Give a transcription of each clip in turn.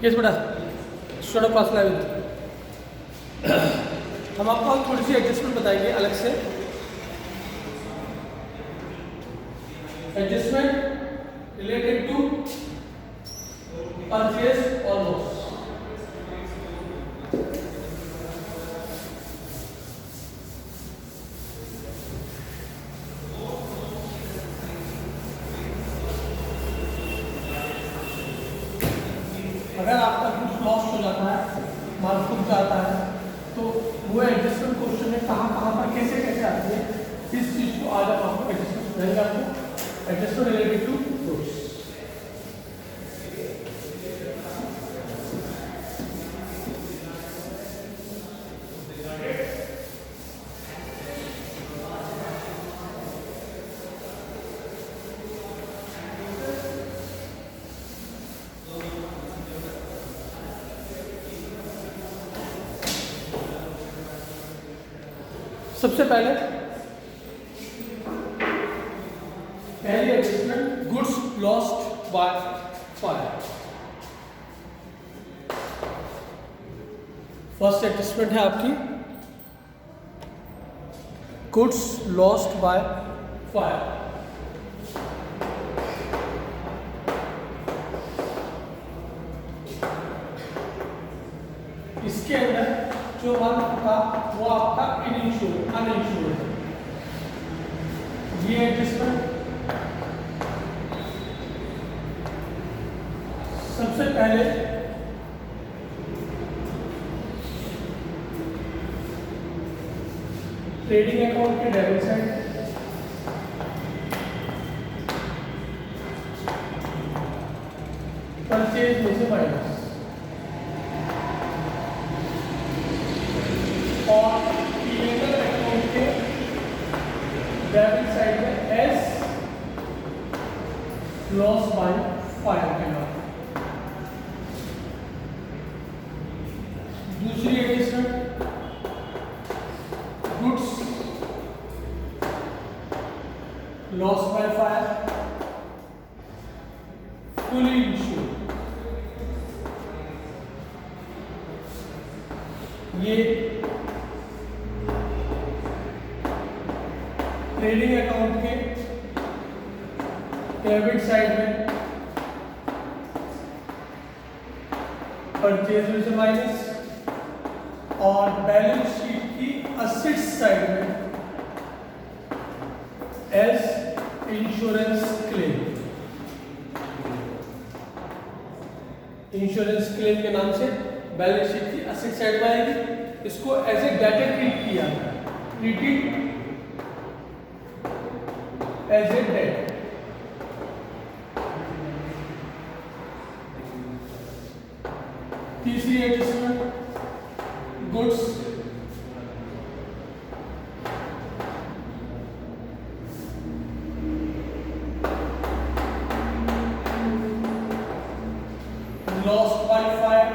Yes बेटा, student class 11th। हम आपको थोड़ी सी एडजस्टमेंट बताएंगे अलग से। एडजस्टमेंट रिलेटेड टू परचेज और लॉस। अगर आपका कुछ लॉस हो जाता है, माल छूट जाता है, तो वो एडजस्टमेंट क्वेश्चन में कहाँ कहाँ पर कैसे कैसे आती है, इस चीज़ को आज हम आपको एडजस्टमेंट बताएंगे। आपको एडजस्टमेंट रिलेटेड टू लॉस। सबसे पहले पहली adjustment, goods lost by fire. First adjustment है आपकी गुड्स लॉस्ट बाय फायर। इसके अंदर जो माल था वो आपका अनइंश्योर्ड है। ये एडजस्टमेंट सबसे पहले ट्रेडिंग अकाउंट के डेबिट साइड परचेज में से माइनस और पीएनएल अकाउंट के डेबिट साइड में एस लॉस बाय फायर के नाम। दूसरी adjustment, goods loss by fire fully insured. ये ट्रेडिंग अकाउंट के डेबिट साइड में परचेज में से माइनस और बैलेंस शीट की असेट्स साइड में as insurance claim. Insurance claim के नाम से बैलेंस शीट की असेट साइड में आएगी। इसको एज ए डेटर ट्रीट किया, ट्रीटेड एज ए डेट। तीसरी adjustment, goods lost by fire.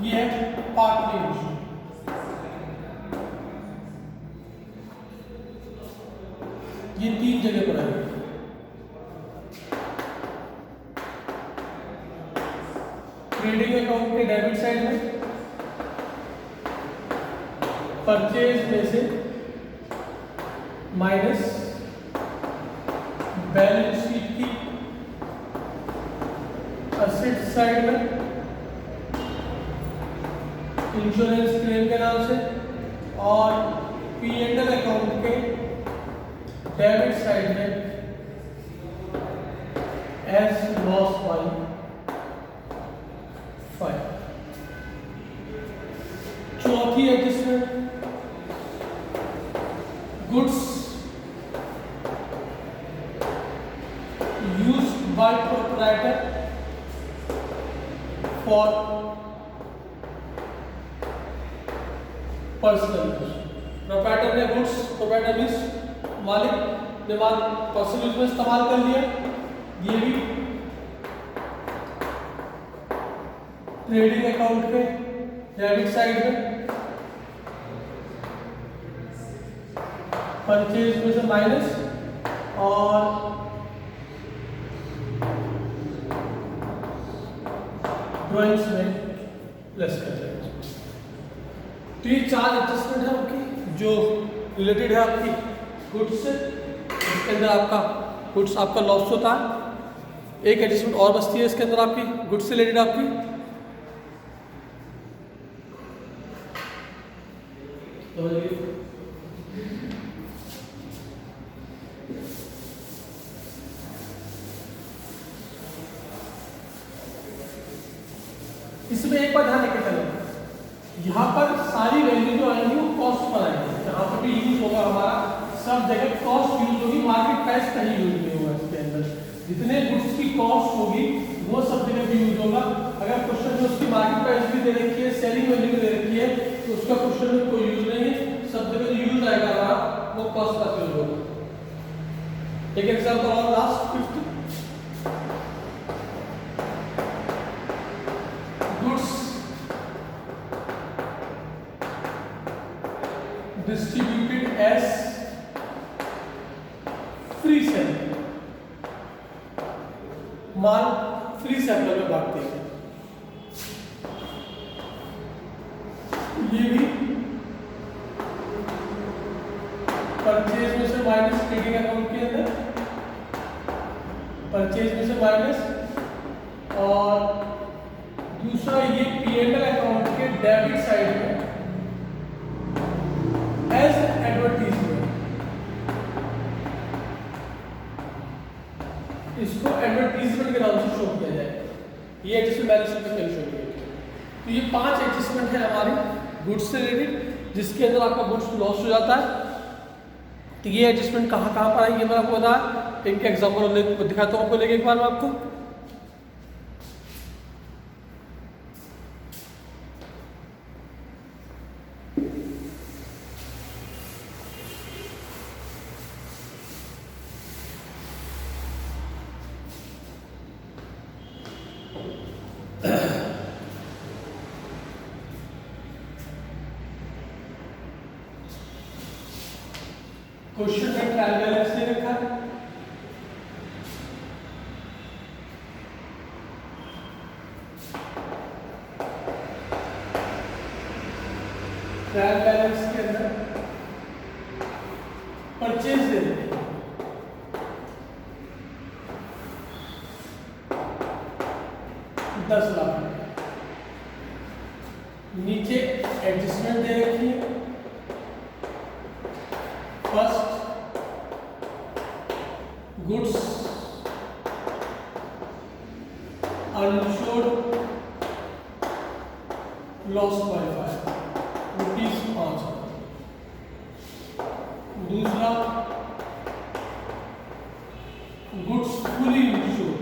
ये है पार्टली इंश्योर्ड। ये तीन जगह पर है। ट्रेडिंग अकाउंट के डेबिट साइड में परचेज में से माइनस बैलेंस शीट की असेट साइड में इंश्योरेंस क्लेम के नाम से और पीएनएल अकाउंट के डेबिट साइड में एज लॉस बाय फायर। चौथी adjustment, goods used by proprietor for personal use. Proprietor ने गुड्स, प्रोप्राइटर मींस मालिक ने माल पर्सनल यूज में इस्तेमाल कर लिया। ये भी ट्रेडिंग अकाउंट पे डेबिट साइड में परचेज में से माइनस और ड्राइंग्स में प्लस कर देंगे। तो ये 4 एडजस्टमेंट है आपकी जो रिलेटेड है आपकी गुड्स से, इसके अंदर आपका गुड्स आपका लॉस होता है। एक एडजस्टमेंट और बचती है इसके अंदर आपकी गुड्स से रिलेटेड आपकी, तो इसमें एक बात ध्यान रखिए, चलो यहाँ पर सारी वैल्यू जो आएंगी वो कॉस्ट पर आएंगी। जहाँ पर भी यूज होगा हमारा सब जगह कॉस्ट यूज होगी, मार्केट प्राइस कहीं यूज नहीं होगा। इसके अंदर जितने गुड्स की कॉस्ट होगी वो सब जगह भी यूज होगा। अगर क्वेश्चन में उसकी मार्केट प्राइस भी दे रखी है, सेलिंग वैल्यू भी दे रखी है, तो उसका क्वेश्चन में कोई यूज नहीं है। सब जगह जो यूज आएगा हमारा वो कॉस्ट का यूज होगा। एक एग्जाम्पल और last 5th, goods distributed as free sample, माल फ्री सैंपल में बांटते हैं। ये भी परचेज में से माइनस ट्रेडिंग अकाउंट के अंदर, परचेज में से माइनस, और दूसरा ये P&L अकाउंट के डेबिट साइड में एज एडवर्टीजमेंट, इसको एडवर्टीजमेंट के नाम से शो किया जाए। ये एडजस्टमेंट बैलेंस शीट में शो किया गया। तो ये 5 एडजस्टमेंट है हमारे गुड्स से रिलेटेड, जिसके अंदर आपका गुड्स लॉस हो जाता है। तो ये एडजस्टमेंट कहाँ कहाँ पर आएंगे मैं आपको बताया, इनके एग्जाम्पल दिखाता हूँ आपको लेके एक बार मैं आपको। क्वेश्चन में ट्रायल बैलेंस दे रखा है, ट्रायल बैलेंस के अंदर परचेज दे रहे हैं 10 लाख, नीचे एडजस्टमेंट दे रखी है। First, goods uninsured loss by 5 rupees 5। दूसरा, goods fully insured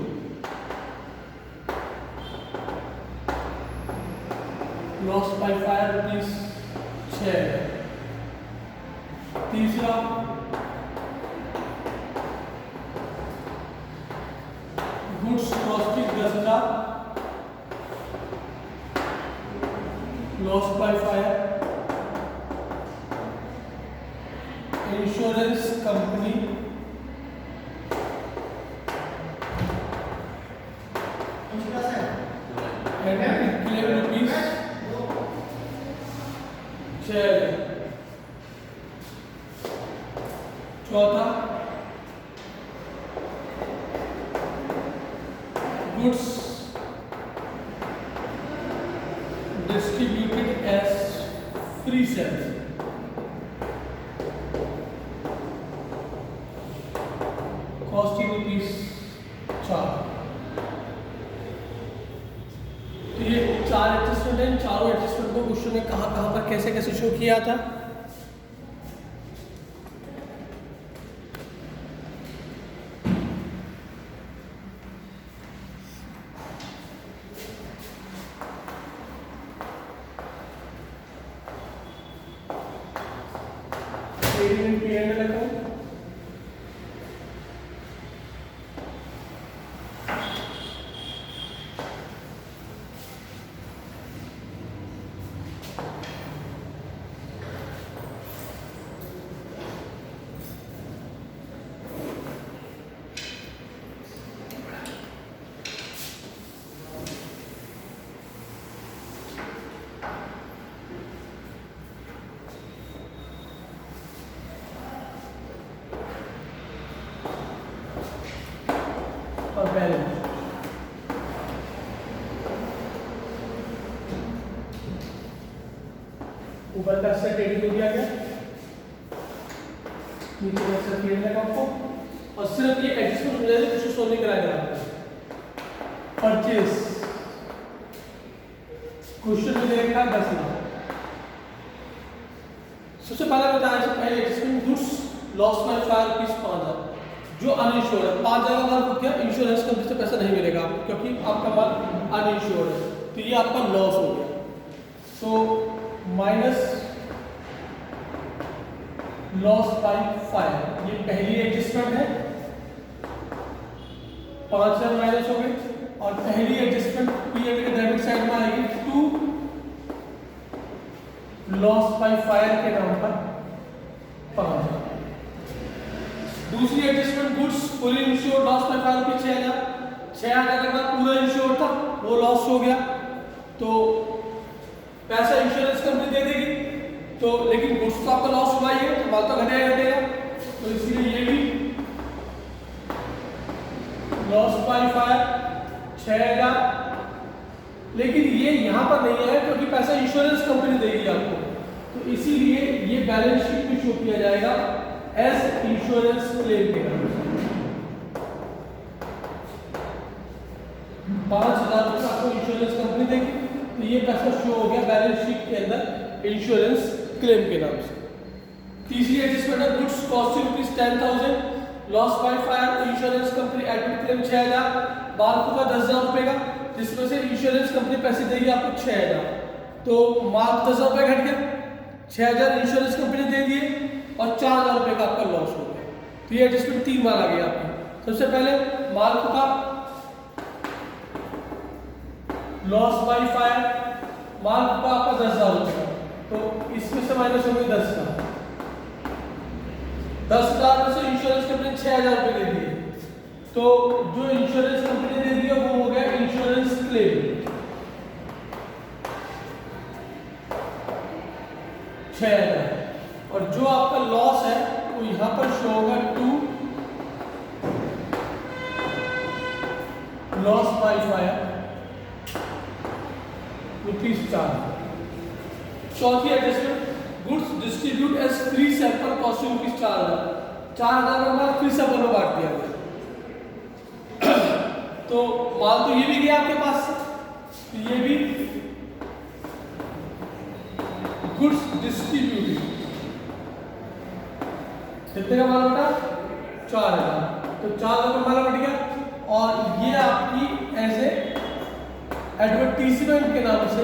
loss by 5 rupees 6। तीसरा, goods costing 10,000 loss by 5। Insurance company claim rupees 6। चौथा, goods distributed as free sales, costing rupees 4। तो ये 4 एडजस्टमेंट है। चारों एडजस्टमेंट को क्वेश्चन में कहाँ कहाँ पर कैसे कैसे शो किया था। P&L account, ऊपर का हिस्सा टेढ़ी हो दिया गया, नीचे का हिस्सा टेढ़ा लगा आपको, और सिर्फ ये एडजस्टमेंट हो जाएगा, कुछ सोल्व नहीं कराएगा आपको। परचेज क्वेश्चन में दे रखा है 10 लाख। सबसे पहला बताया था पहले adjustment goods loss by fire rupees 5000, जो अनइंश्योर्ड है 5000 का माल रुक गया, इंश्योरेंस कंपनी से पैसा नहीं मिलेगा आपको क्योंकि आपका माल अनइंश्योर्ड है, तो ये आपका लॉस हो गया। So minus loss by fire, ये पहली एडजस्टमेंट है, 5000 माइनस हो गई, और पहली एडजस्टमेंट पीएम के डेबिट साइड में आएगी 2 लॉस बाय फायर के नाम पर 5000। दूसरी adjustment goods fully insured loss by fire रुपये 6000, 6000 के बाद पूरा इंश्योर्ड था वो लॉस हो गया, तो पैसा इंश्योरेंस कंपनी दे देगी, तो लेकिन गुड्स तो आपका लॉस हुआ ही है, तो माल तो घटेगा, तो इसलिए ये भी लॉस बाय फायर 6000, लेकिन ये यहाँ पर नहीं है क्योंकि पैसा इंश्योरेंस कंपनी देगी आपको, तो इसीलिए ये बैलेंस शीट में शो किया जाएगा एज इंश्योरेंस क्लेम के नाम से। 5000 रुपये आपको इंश्योरेंस कंपनी देगी, तो ये पैसा शो हो गया बैलेंस शीट के अंदर इंश्योरेंस क्लेम के नाम से। तीसरी एडजस्टमेंट है goods costing rupees 10,000 loss by fire, insurance company admit claim 6000, माल का 10,000 रुपए का, जिसमें से इंश्योरेंस कंपनी पैसे देगी आपको 6000, तो माल 10,000 रुपये घट गया, 6000 इंश्योरेंस कंपनी दे दिए और 4000 रुपये का आपका लॉस हो गया। तो ये एडजस्टमेंट 3 माल आ गया आपकी। सबसे पहले माल का लॉस बाय फायर, माल का आपका 10,000 रुपये का, तो इसमें से माइनस हो गई 10 का, 10,000 में से इंश्योरेंस कंपनी 6000 रुपये दे दिए, तो जो इंश्योरेंस कंपनी दे दिया वो हो गया इंश्योरेंस क्लेम 6000, और जो आपका लॉस है वो यहां पर शो होगा 2 लॉस बाय फायर रुपीज 4। चौथी adjustment goods distribute as free sample costing rupees 4000, 4000 का माल फ्री सैंपल में बांट दिया गया, तो माल तो ये भी गया आपके पास, तो ये भी गुड्स डिस्ट्रीब्यूटेड, कितने का माल बटा 4000, तो 4000 का माल बट गया, और ये आपकी ऐसे एडवर्टीजमेंट के नाम से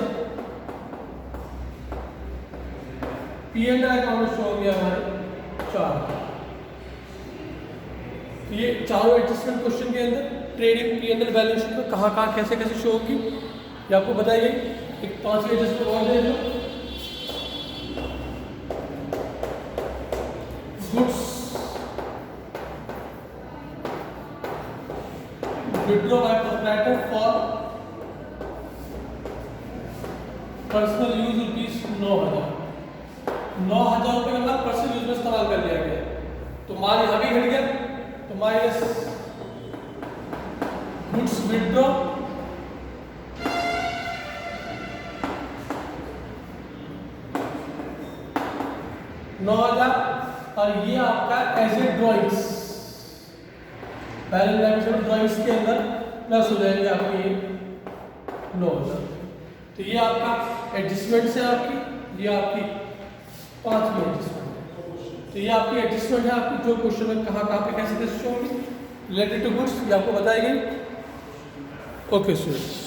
P&L अकाउंट शो हो गया हमारे 4। ये चारों एडजस्टमेंट क्वेश्चन के अंदर ट्रेडिंग P&L बैलेंस शीट में कहाँ कहाँ कैसे कैसे शो होगी ये आपको बताइए। एक 5 एडजस्टमेंट और दे दो, goods withdraw by proprietor for personal use rupees 9,000, 9,000 रुपये का माल पर्सनल यूज में इस्तेमाल कर लिया गया, तो माल यहाँ भी घट गया, तो माइनस गुड्स विड्रॉ $9,000, और ये आपका as a drawings balance dimension drawings के अंदर प्लस हो जाएंगे आपके 9,000। तो ये आपका एडजस्टमेंट है आपकी, ये आपकी 5वीं एडजस्टमेंट है। तो ये आपकी एडजस्टमेंट है आपकी, जो क्वेश्चन में कहाँ कहाँ पे कैसे कैसे शो होगी रिलेटेड टू गुड्स ये आपको बताई गई। Okay students.